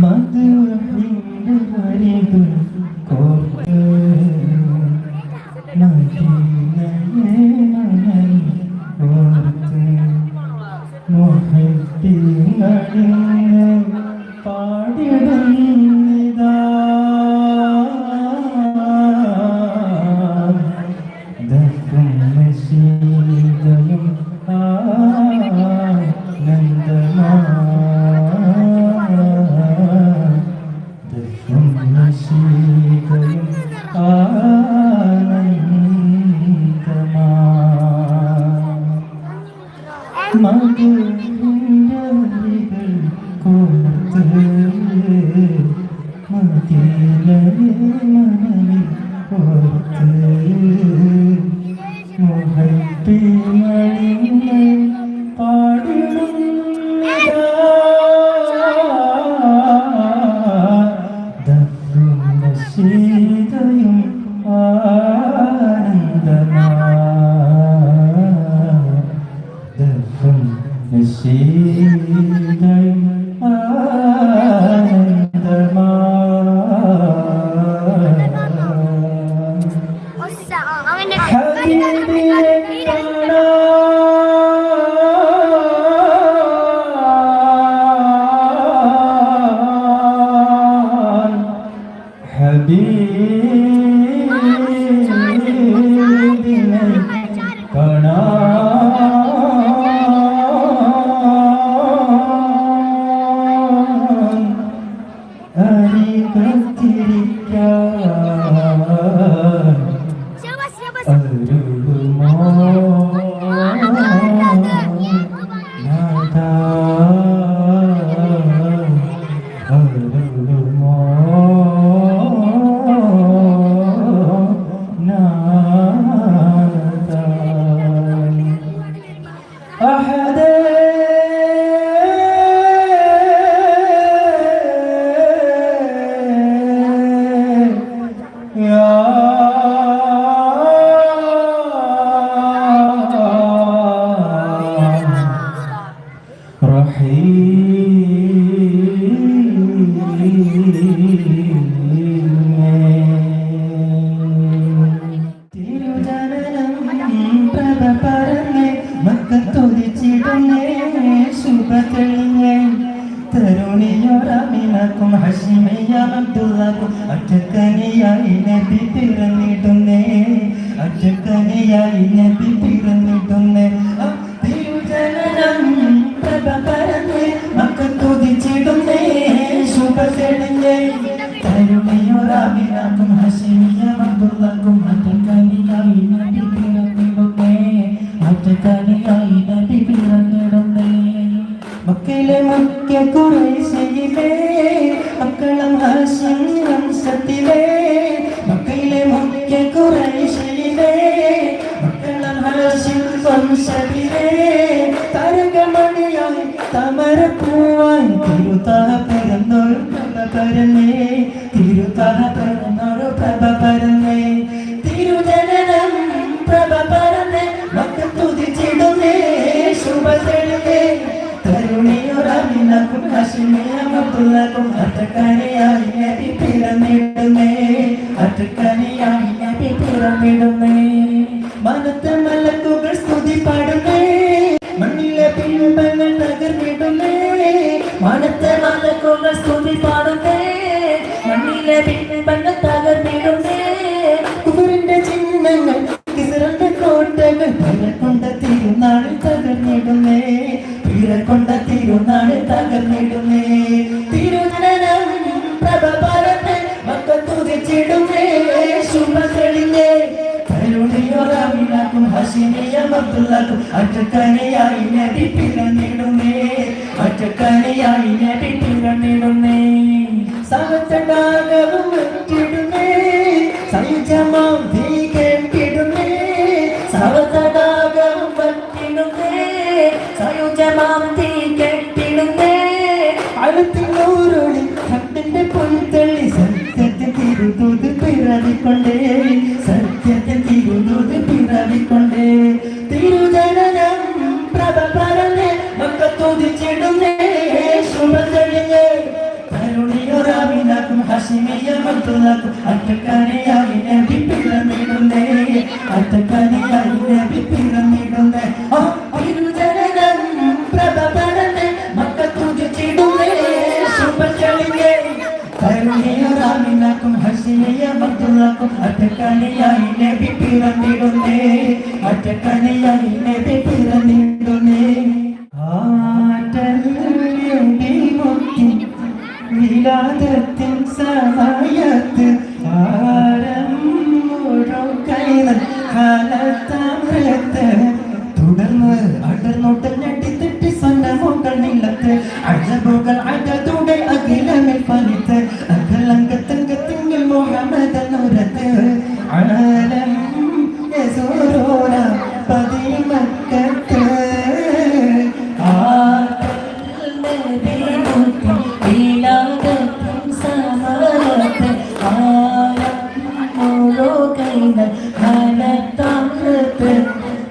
മധുരത്തിൻ്റെ വരികൾ കോർത്ത് മദീനയെ മനൽ ഓർത്ത് മുഹബ്ബീങ്ങളിന്ന് പാടിടുന്നിതാ ദഫും നശീദയും ആനന്ദമാ ദഫും നശീദയും ആനന്ദമാ മധുരിൻ്റെ വരികൾ കോർത്ത് മദീനയെ മനലിൽ ഓർത്ത് മുഹബ്ബീങ്ങളിന്ന് പാടിടുന്നിതാ ദഫും നശീദയും ആനന്ദമാ ദഫും നശീദയും ആനന്ദമാ ഹബീബിനെ കാണാൻ ഹബീബിനെ കാണാൻ അരികത്തിരിക്കാൻ അരുളുമോ നാഥാ അരുളുമോ നാഥാ അഹദേ യാ തിരുജനനം പ്രഭ പറഞ്ഞ് മക്കത്തൊതിച്ചിടുന്നേ ശുഭ തെളിഞ്ഞേ തരുണിയൊരമിനക്കും ഹഷിമയ്യ അബ്ദുള്ളക്കും അറ്റക്കനിയായി നബി പിറന്നിടുന്നേ അറ്റക്കനിയായി നബി പിറന്നിടുന്നേ തിരുജനനം പ്രഭ പറഞ്ഞ് മക്കത്തൊതിച്ചിടുന്നേ ശുഭ തെളിഞ്ഞേ തരുണിയൊരമിനക്കും ഹഷിമയ്യ അബ്ദുള്ളക്കും അറ്റക്കനിയായി നബി പിറന്നിടുന്നേ അറ്റക്കനിയായി നബി പിറന്നിടുന്നേ മക്കയിലെ മക്ക ഖുറൈശിയിലെ മക്കളം ഹാശിം വംശത്തിലെ മക്കയിലെ മക്ക ഖുറൈശിയിലെ മക്കളം ഹാശിം വംശത്തിലെ താരകമണിയായി താമരപ്പൂവായി തിരുതാഹ പിറന്നൊരു പ്രഭ പരന്നേ തിരുതാഹ പിറന്നൊരു പ്രഭ പരന്നേ തിരുജനനം പ്രഭ പരന്നേ മക്കത്തുതിച്ചിടുന്നേ ശുഭ തെളിഞ്ഞേ തരുണിയൊരമിനക്കും ഹഷിമിയും അബ്ദുള്ളക്കും അറ്റക്കനിയായി നബി പിറന്നിടുന്നേ അറ്റക്കനിയായി നബി പിറന്നിടുന്നേ മനത്തെ മലക്കുകൾ സ്തുതി പാടുന്നേ മണ്ണിലെ പിൻപങ്ങൾ തകർന്നിടുന്നേ മനത്തെ മലക്കുകൾ സ്തുതി പാടുന്നേ മണ്ണിലെ പിൻപങ്ങൾ തകർന്നിടുന്നേ കുബറിന്റെ ചിഹ്നങ്ങൾ കിസറിന്റെ കോട്ടകൾ പിറക്കൊണ്ട തിരുനാളിൽ തകർന്നിടുന്നേ പിറക്കൊണ്ട തിരുനാളിൽ തകർന്നിടുന്നേ തിരുജനനം പ്രഭ പരന്നേ മക്കത്തുതിച്ചിടുന്നേ ശുഭ തെളിഞ്ഞേ തരുണിയൊരമിനക്കും ഹഷിമിയും അബ്ദുള്ളക്കും അറ്റക്കനിയായി നബി പിറന്നിടുന്നേ അറ്റക്കനിയായി നബി പിറന്നിടുന്നേ സഹതടാകവും വെട്ടിടുന്നേ സയുജമാം തീ കേട്ടിടുന്നേ സഹതടാകവും വെട്ടിടുന്നേ സയുജമാം തീ കേട്ടിടുന്നേ അഴുത്തിനൂരൊളി കണ്ണിന്റെ പൊൻതള്ളി സത്യത്തിൽ തിരുതൂത് പിറവിക്കൊണ്ടേ സത്യത്തിൽ തിരുതൂത് പിറവിക്കൊണ്ടേ തിരുജനനം പ്രഭ പരന്നേ മക്കത്തുതിച്ചിടുന്നേ ശുഭ തെളിഞ്ഞേ അബ്ദുള്ളക്കും അറ്റക്കനിയായി നബി പിറന്നിടുന്നേ അറ്റക്കനിയായി നബി പിറന്നിടുന്നേ ആ തിരുജനനം പ്രഭ പടർന്ന് മക്കത്തുതിച്ചിടുന്നേ ശുഭചളിയേ കരുണിയറാമിനാക്കും ഹസിയ അബ്ദുള്ളക്കും അറ്റക്കനിയായി നബി പിറന്നിടുന്നേ അറ്റക്കനിയായി നബി പിറന്നിടുന്നേ വിലാദത്തിൻ സമയത്ത് ആരം മുഴുകൈന കാലത്താമൃത്ത് തുടർന്ന് അടർന്നോട്ട് ഞെട്ടിത്തെറ്റി സ്വന്തമുകൾ നിലത്ത് അജബുകൾ അജതുടെ അഖിലമിൽ ഫലിത്ത് അഖലങ്കത്തങ്കത്തിങ്കിൽ മുഹമ്മദ് നൂരത്ത് ആലം യസൂറൂന പതിമക്കത്ത്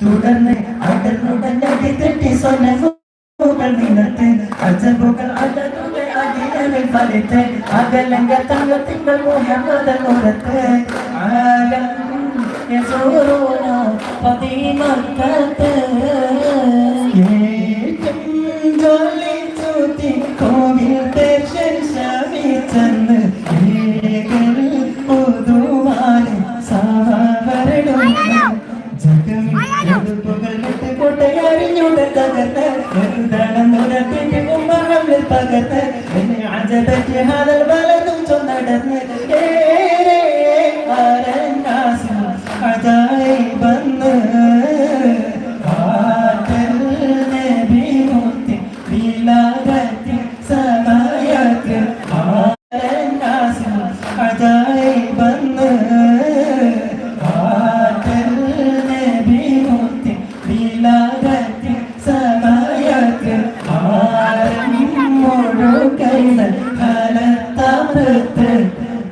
തുടർന്ന് അടർന്നുടഞ്ഞെട്ടി സ്വനങ്ങൾ നിലത്ത് അജബുകൾ അടരുടെ അഖിലമിൽ ഫലിത്ത് അകലങ്ക തങ്കത്തിങ്കൾ മുഹമ്മദ് നൂരത്ത് ആലം യസൂറൂന പതിമക്കത്ത് കോവിൽ ദർശൻ ശമിച്ചെന്ന് പൊതുവാന് സവരണം ജഗമിൽ കൊട്ടയറിഞ്ഞുട തകർത്ത് എന്താണെന്നുറപ്പിട്ട് ഉമ്മറമ്മിൽ പകർത്ത് എന്നെ അജബറ്റ് ഹാദൽ വലതും ചൊന്നടന്ന് ഏറെ ആരനാസം അജായി വന്ന്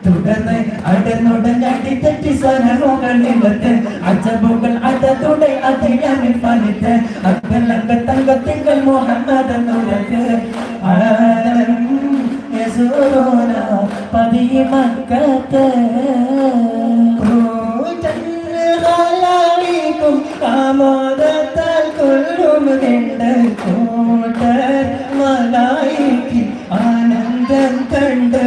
തുടർന്ന് അടർന്നുടഞ്ഞടിത്തെറ്റി സ്വനമുകൾ നിലത്ത് അജബുകൾ അടതുടെ അധികമിൽ ഫലിത്ത് അകലങ്ക തങ്കത്തിങ്കൾ മുഹമ്മദ് നൂരത്ത് ആലം യസൂറൂന പതിമക്കത്ത് ആമോദത്താൽ കൊല്ലും കണ്ട് കൂട്ടർ മലായിക്ക് ആനന്ദം കണ്ട്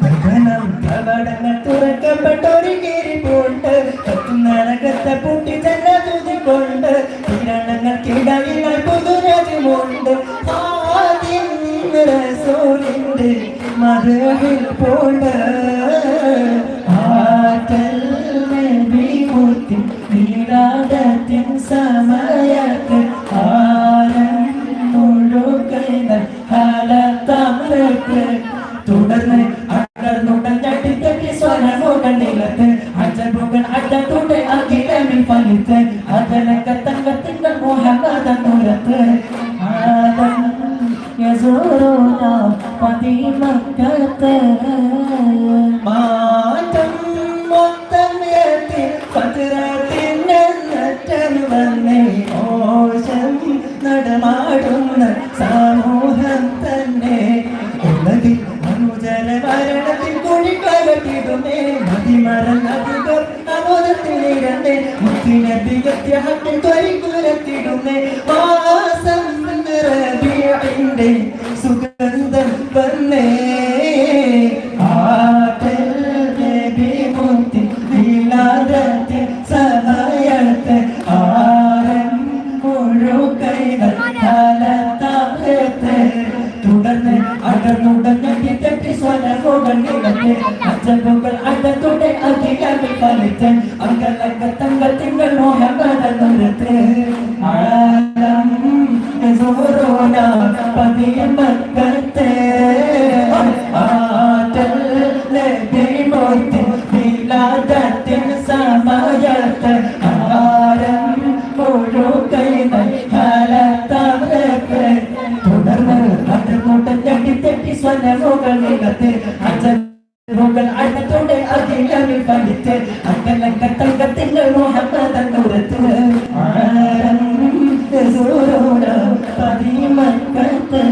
ഭജനം കവടങ്ങൾ തുറക്കപ്പെട്ടൊരു കിരിപ്പുണ്ട് നരകത്തെ പൂട്ടി ചെന്ന തുതിക്കൊണ്ട് കിരണങ്ങൾക്കിടയിൽ പുതുരതിമുണ്ട് റസൂലിന്റെ മദഹിൽ പോണ്ട് ആറ്റൽ നബി മുത്തി വിലാദത്തിൻ സമയത്ത് ആരം മുഴുകൈന ഹാലത്തമൃത്ത് തുടർന്ന് അടർന്നുടഞ്ഞടിത്തെറ്റി സ്വനമുകൾ നിലത്ത് അജബുകൾ അടതുടെ അഖിലമിൽ ഫലിത്ത് അകലങ്ക തങ്കത്തിങ്കൾ മുഹമ്മദ് നൂരത്ത് ആലം യസൂറൂന പതിമക്കത്ത് മാറ്റം മൊത്തം എത്തി പതിരത്തിനറ്റം വന്നേ മോശം നടമാടുന്ന സമൂഹം തന്നെ ഉള്ളതിൽ മനുജര മരണത്തിൽ കുഴിക്കലത്തിടുന്നേ മതിമറന്നതികൾ അബോധത്തിലിരണ്ടേ മുത്തിനബിഗത്യഹത്തിൽ ത്വരിക്കുരത്തിടുന്നേ വാസം റബീഇന്റെ സുഗന്ധം വന്നേ ആറ്റൽ നബി മുത്തി വിലാദത്തിൻ സമയത്ത് ആരം മുഴുകൈന കാലത്താമൃത്ത് തുടർന്ന് അടർന്നുടഞ്ഞടിത്തെറ്റി സ്വനമുകൾ നിലത്ത് അജബുകൾ അടതുടെ അധികമിൽ ഫലിത്ത് അകലങ്ക തങ്കത്തിങ്കൾ മുഹമ്മദ് നൂരത്ത് ആലം യസൂറൂന പതിമക്കത്ത് ആറ്റൽ നബി മുത്തി വിലാദത്തിൻ സമയത്ത് ആരം മുഴുകൈന കാലത്താമൃത്ത് തുടർന്ന് അടർന്നുടഞ്ഞടിത്തെറ്റി സ്വനമുകൾ നിലത്ത് അജബുകൾ അടതുടെ അഖിലമിൽ ഫലിത്ത് അകലങ്ക തങ്കത്തിങ്കൾ മുഹമ്മദ് നൂരത്ത് ആരം യസൂറൂന പതിമക്കത്ത്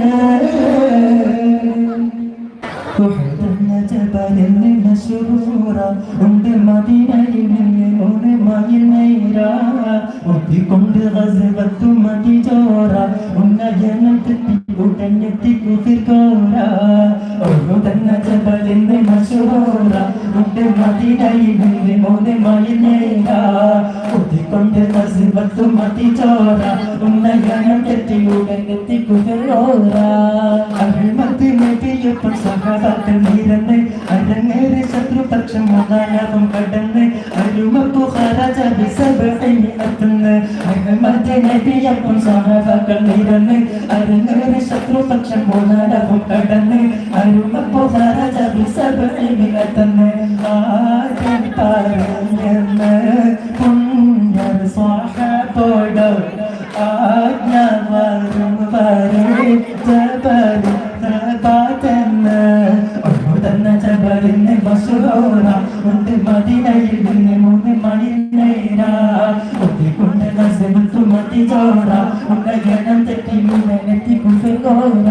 ജബാലെന്ന് മശൂറ ഉണ്ട് മദീനയിൽ മൂന്ന് മൈൽ നേര ഒത്തിക്കൊണ്ട് ഗസ്വത്തു മദിജോറ ഉന്നയനം തെറ്റി ഉടഞ്ഞെത്തി കുഫിർകോര ഒഴുകുന്ന ജബാലെന്ന് മശൂറ ഉണ്ട് മദീനയിൽ മൂന്ന് മൈൽ നേര ഒത്തിക്കൊണ്ട് ഗസ്വത്തു മദിജോറ ഉന്നയനം തെറ്റി ഉടഞ്ഞെത്തി കുഫിർകോര അഹ്മദ് നബിയൊപ്പം സഹാബാക്കൾ നിരന്ന് അരങ്ങേറി ശത്രുപക്ഷം മൂന്നാലാപം കടന്ന് അരുമപ്പു ഖറജ ബിസബഇഅത്ന്ന് അഹ്മദ് നബിയൊപ്പം സഹാബാക്കൾ നിരന്ന് അരങ്ങേറി ശത്രുപക്ഷം മൂന്നാലാപം കടന്ന് അരുമപ്പു ഖറജ ബിസബഇഅത്ന്ന് ആദ്യം പറഞ്ഞെന്ന് പുണ്യർ സ്വഹാബോട് ആജ്ഞ വരും വരെ ജബൽ തബാതെന്ന് ഒഴുകുന്ന ജബലിന് മശൂറ ഉണ്ട് മദീനയിൽ നിന്ന് മൂന്ന് മണി നേര ഒത്തിക്കൊണ്ട് ഗസ്വത്തു മദിജോറ ഉന്നയനം തെറ്റി ഉടനെത്തി കുഫിർകോര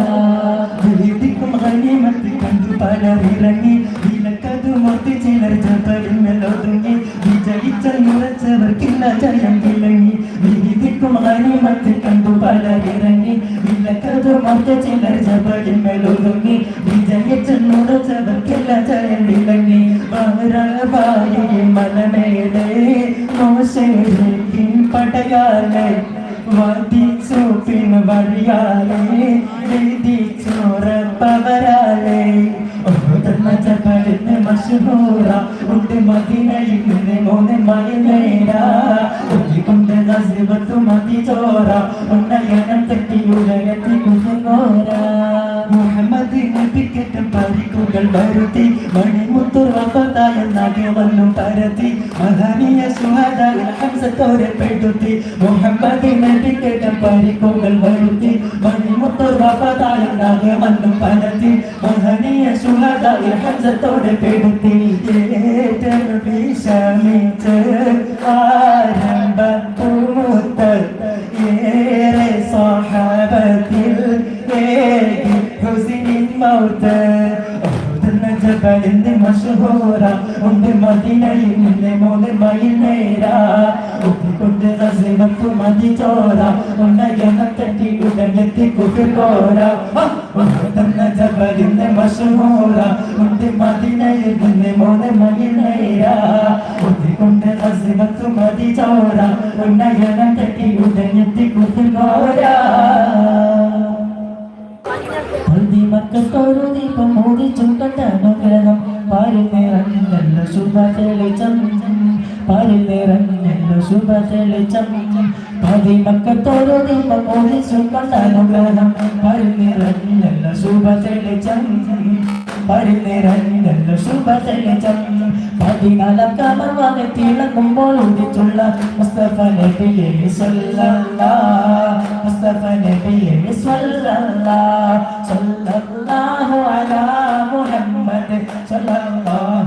വിധിക്കും ഗനീമത്ത് കണ്ടു പലരിറങ്ങി വിലക്കതു മൊത്തി ചിലർ ജബലിന്മേൽ ഒതുങ്ങി വിജയിച്ചെന്നുറച്ചവർക്കില്ല ജയം വിളങ്ങി വിധിക്കും ഗനീമത്ത് കണ്ടു പലരിറങ്ങി വിലക്കതു മൊത്തി ചിലർ ജബലിന്മേൽ ഒതുങ്ങി വിജയിച്ചെന്നുറച്ചവർക്കില്ല ജയം വിളങ്ങി വാരാവായി മലമേലെ മോശേരിൻ പടയാലെ വധിച്ചു പിൻ വഴിയാലെ വിധിച്ചുറപ്പവരാലെ ഒഴുകുന്ന ജബലിന് മശൂറ ഉണ്ട് മദീനയിൽ നിന്ന് മൂന്ന് മൈൽ നേര ഒത്തിക്കൊണ്ട് ഗസ്വത്തു മദിജോറ ഉന്നയനം തെറ്റി ഉടനെത്തി കുഫിർകോര മുഹമ്മദ് നബിക്കേറ്റം പരിക്കുകൾ വരുത്തി മണിമുത്തുർ വഫാത്തായ നഗവന്നും പരത്തി മഹനീയ ശുഹദാഇൽ ഹംസത്തോരെ പെടുത്തി മുഹമ്മദ് നബിക്കേറ്റം പരിക്കുകൾ വരുത്തി മണിമുത്തുർ വഫാത്തായ നഗവന്നും പരത്തി മഹനീയ ശുഹദാഇൽ ഹംസത്തോരെ പെടുത്തി ഏറ്റം വിഷമിച്ച് ആരംഭപ്പൂമുത്ത് ഏറെ സ്വഹാബത്തിൽ ഏകി ഹുസ്നിൻ മൗത്ത് ഒഴുകുന്ന ജബലിന് മശൂറ ഉണ്ട് മദീനയിൽ നിന്ന് മൂന്ന് മൈൽ നേര ഒത്തിക്കൊണ്ട് ഗസ്വത്തു മദിജോറ ഉന്നയനം തെറ്റി ഉടനെത്തി കുഫിർകോര ഒഴുകുന്ന ജബലിന് മശൂറ ഉണ്ട് മദീനയിൽ നിന്ന് മൂന്ന് മൈൽ നേര ഒത്തിക്കൊണ്ട് ഗസ്വത്തു മദിജോറ ഉന്നയനം തെറ്റി ഉടനെത്തി കുഫിർകോര മക്കൾക്കൊരു ദീപം മോദിച്ചും കണ്ടനുഗ്രഹം പാരിൽ നിറഞ്ഞല്ലോ ശുഭ തെളിച്ചം പാരിൽ നിറഞ്ഞല്ലോ ശുഭ തെളിച്ചം മക്കൾക്കൊരു ദീപം മോദിച്ചും കണ്ടനുഗ്രഹം പാരിൽ നിറഞ്ഞല്ലോ ശുഭ തെളിച്ചം പാരിൽ നിറഞ്ഞല്ലോ ശുഭ തെളിച്ചം 14 കമർവാനിൽ തിളങ്ങുമ്പോൾ ഉദിച്ചുള്ള മുസ്തഫ നബിയെ സ്വല്ലല്ലാഹ് മുസ്തഫ നബിയെ സ്വല്ലല്ലാഹ് സ്വല്ലല്ലാഹു അലാ മുഹമ്മദ് സ്വല്ലല്ലാഹു